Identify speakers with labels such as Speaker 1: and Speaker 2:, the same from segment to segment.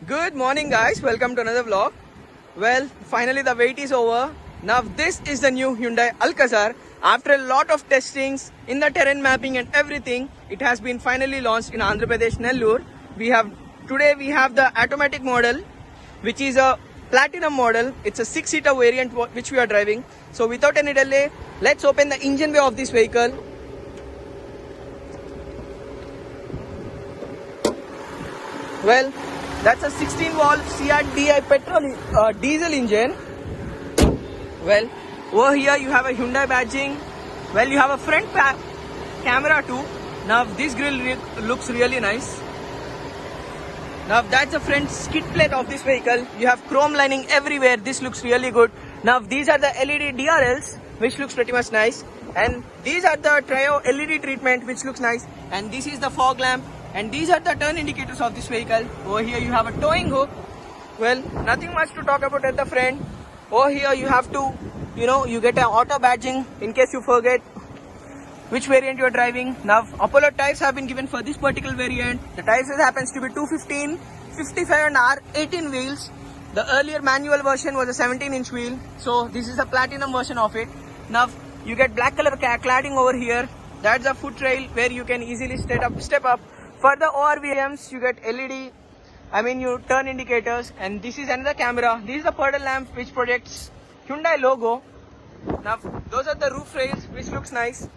Speaker 1: Good morning guys, welcome to another vlog. Well, finally the wait is over. Now this is the new Hyundai Alcazar. After a lot of testings in the terrain mapping and everything, it has been finally launched in Andhra Pradesh, Nellore. Today we have the automatic model, which is a platinum model. It's a 6-seater variant which we are driving. So without any delay, let's open the engine bay of this vehicle. Well, that's a 16-valve CRDI petrol diesel engine. Well, over here you have a Hyundai badging. Well, you have a front camera too. Now this grille looks really nice. Now that's the front skid plate of this vehicle. You have chrome lining everywhere. This looks really good. Now these are the LED DRLs, which looks pretty much nice. And these are the Trio LED treatment, which looks nice. And this is the fog lamp. And these are the turn indicators of this vehicle. Over here you have a towing hook. Well, nothing much to talk about at the front. Over here you have to, you get an auto badging in case you forget which variant you are driving. Now Apollo tires have been given for this particular variant. The tires happens to be 215, 55 and R18 wheels. The earlier manual version was a 17-inch wheel. So this is a platinum version of it. Now you get black color cladding over here. That's a foot rail where you can easily step up. For the ORVMs, you get LED, you turn indicators, and this is another camera. This is the puddle lamp which projects Hyundai logo. Now, those are the roof rails which looks nice.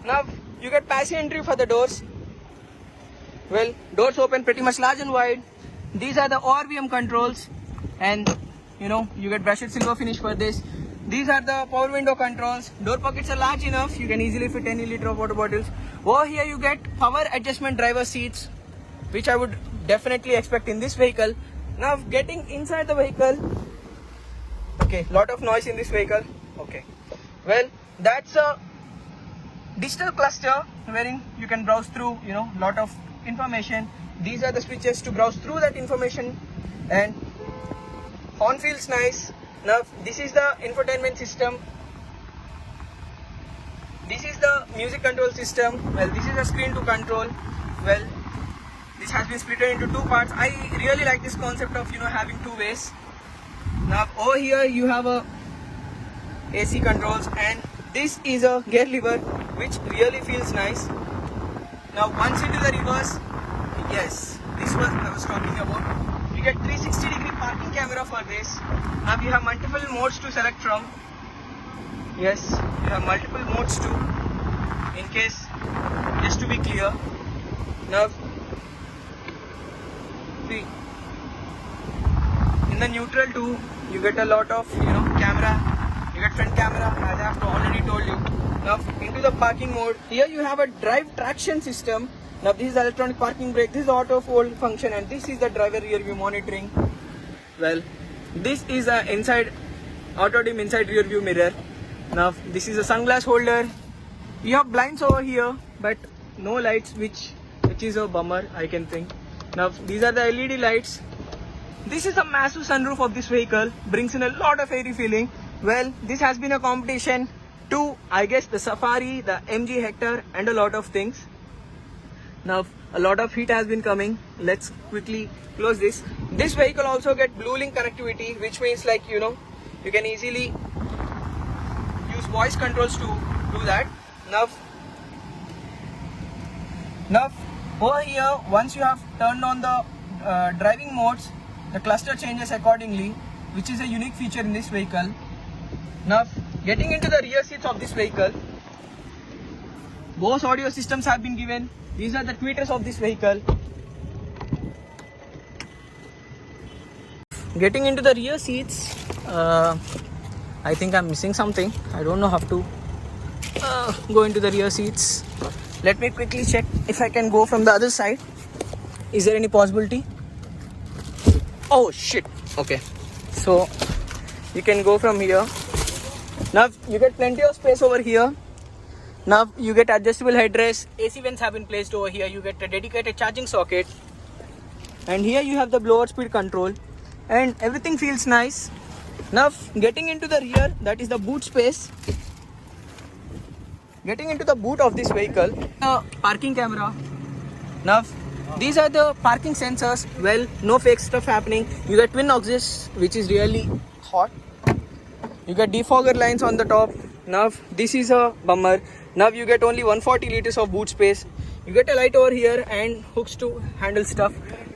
Speaker 1: Now, you get passenger entry for the doors. Well, doors open pretty much large and wide. These are the ORVM controls, and you get brushed silver finish for this. These are the power window controls. Door pockets are large enough. You can easily fit any liter of water bottles. Over here you get power adjustment driver seats, which I would definitely expect in this vehicle. Now getting inside the vehicle, okay, lot of noise in this vehicle. Okay, well, that's a digital cluster wherein you can browse through lot of information. These are the switches to browse through that information, and horn feels nice. Now this is the infotainment system. This is the music control system. Well, this is a screen to control. Well, this has been split into two parts. I really like this concept of having two ways. Now over here you have a AC controls, and this is a gear lever which really feels nice. Now once into the reverse, yes, this was I was talking about. You get 360-degree parking camera for this. Now you have multiple modes to select from. Yes, you have multiple modes too, in case, just to be clear. Now, see, in the neutral too, you get a lot of, camera. You get front camera, as I have already told you. Now, into the parking mode, here you have a drive traction system. Now, this is electronic parking brake, this is auto fold function, and this is the driver rear view monitoring. Well, this is a auto dim inside rear view mirror. Now this is a sunglass holder. You have blinds over here, but no lights, which is a bummer, I can think. Now these are the LED lights. This is a massive sunroof of this vehicle, brings in a lot of airy feeling. Well, this has been a competition to, I guess, the Safari, the MG Hector, and a lot of things. Now a lot of heat has been coming. Let's quickly close this. This vehicle also get BlueLink connectivity, which means you can easily use voice controls to do that. Now over here, once you have turned on the driving modes, the cluster changes accordingly, which is a unique feature in this vehicle. Now getting into the rear seats of this vehicle, Bose audio systems have been given. These are the tweeters of this vehicle. Getting into the rear seats, I think I'm missing something. I don't know how to go into the rear seats. Let me quickly check if I can go from the other side. Is there any possibility? Oh shit. Okay, so you can go from here. Now you get plenty of space over here. Now you get adjustable headrests. AC vents have been placed over here. You get a dedicated charging socket, and here you have the blower speed control, and everything feels nice. Now getting into the rear, that is the boot space. Getting into the boot of this vehicle, parking camera. Now These are the parking sensors. Well, no fake stuff happening. You get twin exhausts, which is really hot. You get defogger lines on the top. Now this is a bummer. Now you get only 140 liters of boot space. You get a light over here and hooks to handle stuff.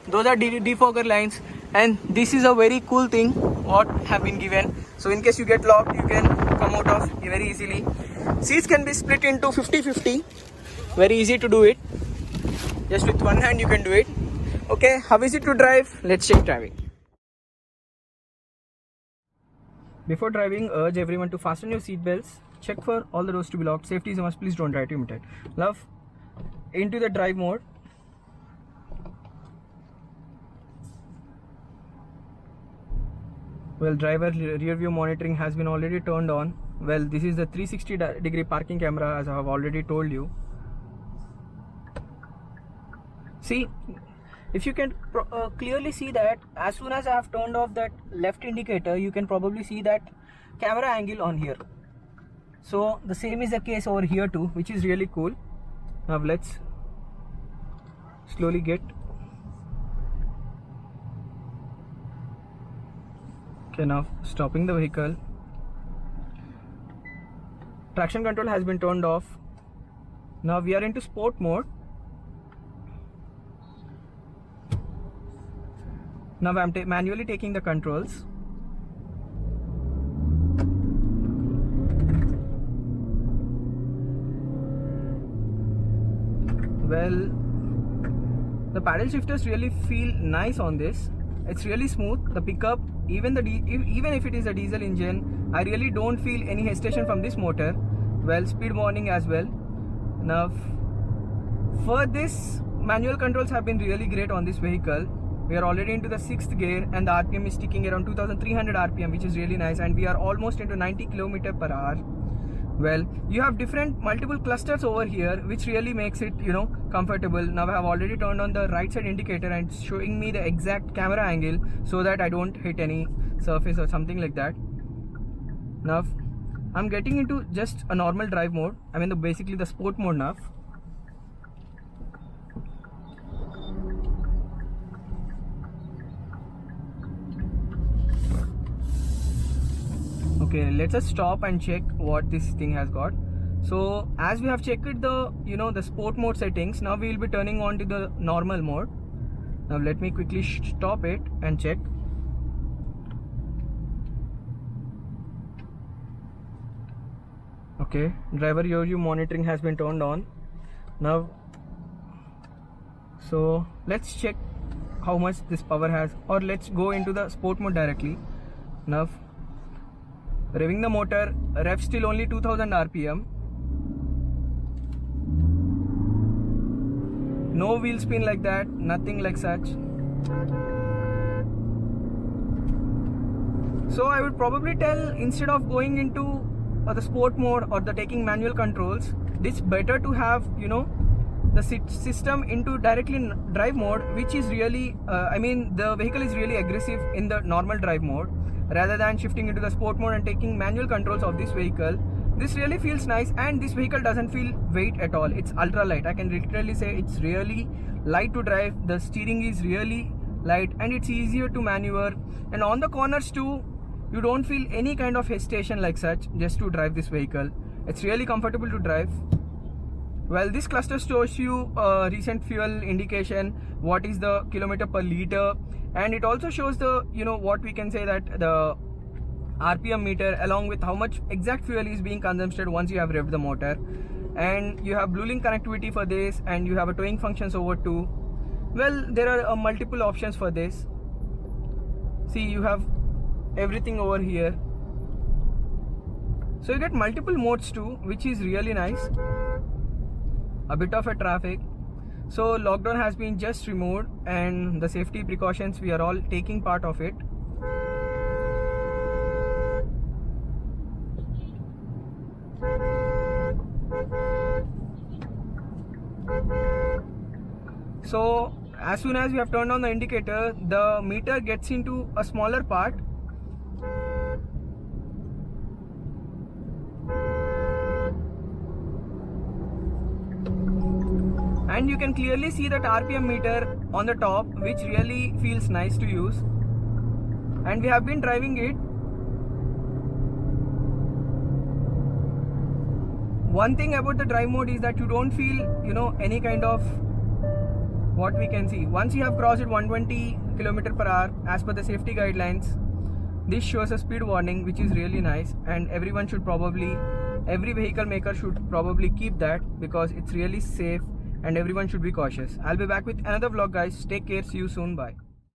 Speaker 1: Those are defogger lines, and this is a very cool thing what have been given. So in case you get locked, you can come out of very easily. Seats can be split into 50-50. Very easy to do it. Just with one hand you can do it. Okay, how is it to drive? Let's check driving. Before driving, urge everyone to fasten your seat belts. Check for all the doors to be locked. Safety is a must. Please don't try to imitate. Love, into the drive mode. Well, driver rear view monitoring has been already turned on. Well, this is the 360-degree parking camera, as I have already told you. See, if you can clearly see that as soon as I have turned off that left indicator, you can probably see that camera angle on here. So the same is the case over here too, which is really cool. Now let's slowly get. Okay, now stopping the vehicle. Traction control has been turned off. Now we are into sport mode. Now I am manually taking the controls. Well, the paddle shifters really feel nice on this. It's really smooth. The pickup, even if it is a diesel engine, I really don't feel any hesitation from this motor. Well, speed warning as well. Now, for this, manual controls have been really great on this vehicle. We are already into the 6th gear and the RPM is sticking around 2300 RPM, which is really nice, and we are almost into 90 km/h. Well, you have multiple clusters over here, which really makes it, comfortable. Now I have already turned on the right side indicator and it's showing me the exact camera angle so that I don't hit any surface or something like that. Now I'm getting into just a normal drive mode. I mean basically the sport mode now. Okay, let's just stop and check what this thing has got. So as we have checked the the sport mode settings, now we will be turning on to the normal mode. Now let me quickly stop it and check. Okay, driver rear view monitoring has been turned on. Now, so let's check how much this power has, or let's go into the sport mode directly. Now revving the motor, rev still only 2000 RPM. No wheel spin like that, nothing like such. So I would probably tell, instead of going into the sport mode or the taking manual controls, it's better to have the system into directly drive mode, which is really the vehicle is really aggressive in the normal drive mode, rather than shifting into the sport mode and taking manual controls of this vehicle. This really feels nice, and this vehicle doesn't feel weight at all. It's ultra light. I can literally say it's really light to drive. The steering is really light and it's easier to maneuver, and on the corners too, you don't feel any kind of hesitation like such just to drive this vehicle. It's really comfortable to drive. Well, this cluster shows you recent fuel indication, what is the kilometer per liter, and it also shows the what we can say that the RPM meter, along with how much exact fuel is being consumed once you have revved the motor. And you have BlueLink connectivity for this, and you have a towing functions over too. Well, there are multiple options for this. See, you have everything over here, so you get multiple modes too, which is really nice. A bit of a traffic. So lockdown has been just removed, and the safety precautions, we are all taking part of it. So as soon as we have turned on the indicator, the meter gets into a smaller part. and you can clearly see that RPM meter on the top, which really feels nice to use. And we have been driving it. One thing about the drive mode is that you don't feel, any kind of, what we can see. Once you have crossed it 120 km/h as per the safety guidelines, this shows a speed warning, which is really nice, and every vehicle maker should probably keep that, because it's really safe and everyone should be cautious. I'll be back with another vlog, guys. Take care. See you soon. Bye.